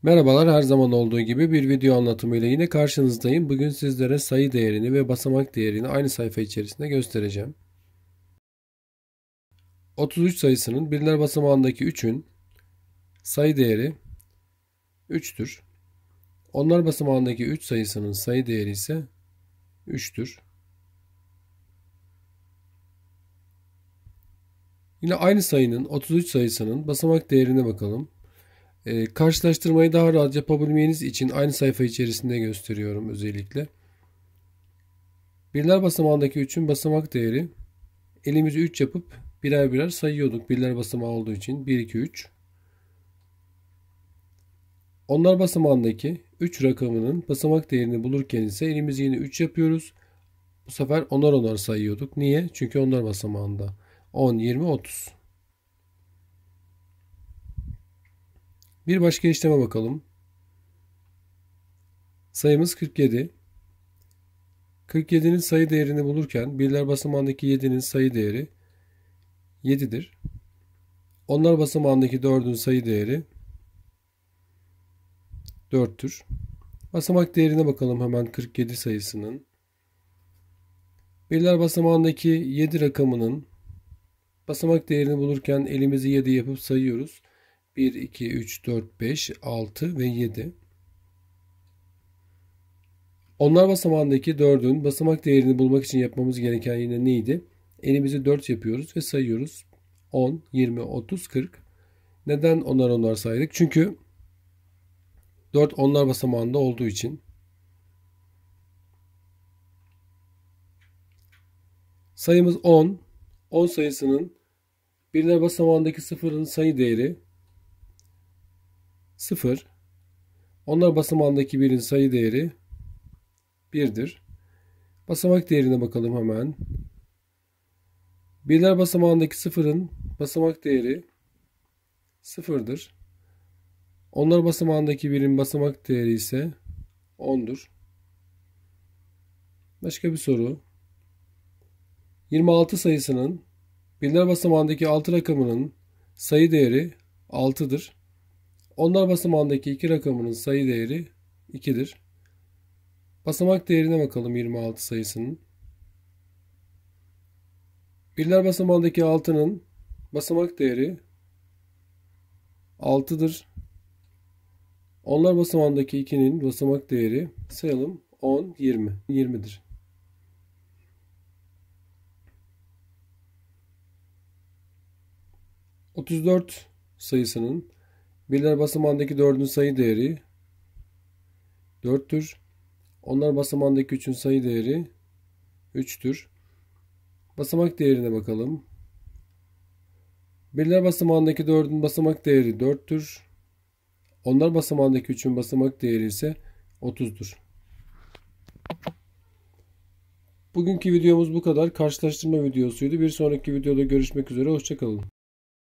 Merhabalar, her zaman olduğu gibi bir video anlatımıyla yine karşınızdayım. Bugün sizlere sayı değerini ve basamak değerini aynı sayfa içerisinde göstereceğim. 33 sayısının birler basamağındaki 3'ün sayı değeri 3'tür. Onlar basamağındaki 3 sayısının sayı değeri ise 3'tür. Yine aynı sayının 33 sayısının basamak değerine bakalım. Karşılaştırmayı daha rahat yapabilmeniz için aynı sayfa içerisinde gösteriyorum özellikle. Birler basamağındaki 3'ün basamak değeri, elimizi 3 yapıp birer birer sayıyorduk. Birler basamağı olduğu için 1, 2, 3. Onlar basamağındaki 3 rakamının basamak değerini bulurken ise elimizi yine 3 yapıyoruz. Bu sefer onar onar sayıyorduk. Niye? Çünkü onlar basamağında 10, 20, 30. Bir başka işleme bakalım. Sayımız 47. 47'nin sayı değerini bulurken birler basamağındaki 7'nin sayı değeri 7'dir. Onlar basamağındaki 4'ün sayı değeri 4'tür. Basamak değerine bakalım hemen 47 sayısının. Birler basamağındaki 7 rakamının basamak değerini bulurken elimizi 7 yapıp sayıyoruz. 1, 2, 3, 4, 5, 6 ve 7. Onlar basamağındaki 4'ün basamak değerini bulmak için yapmamız gereken yine neydi? Elimizi 4 yapıyoruz ve sayıyoruz. 10, 20, 30, 40. Neden onar saydık? Çünkü 4 onlar basamağında olduğu için. Sayımız 10. 10 sayısının birler basamağındaki sıfırın sayı değeri 0. Onlar basamağındaki 1'in sayı değeri 1'dir. Basamak değerine bakalım hemen. Birler basamağındaki sıfırın basamak değeri 0'dır. Onlar basamağındaki 1'in basamak değeri ise 10'dur. Başka bir soru. 26 sayısının birler basamağındaki 6 rakamının sayı değeri 6'dır. Onlar basamağındaki 2 rakamının sayı değeri 2'dir. Basamak değerine bakalım 26 sayısının. Birler basamağındaki 6'nın basamak değeri 6'dır. Onlar basamağındaki 2'nin basamak değeri sayalım 10, 20. 20'dir. ...34 sayısının birler basamağındaki 4'ün sayı değeri 4'tür. Onlar basamağındaki 3'ün sayı değeri 3'tür. Basamak değerine bakalım. Birler basamağındaki 4'ün basamak değeri 4'tür. Onlar basamağındaki 3'ün basamak değeri ise 30'dur. Bugünkü videomuz bu kadar. Karşılaştırma videosuydu. Bir sonraki videoda görüşmek üzere. Hoşça kalın.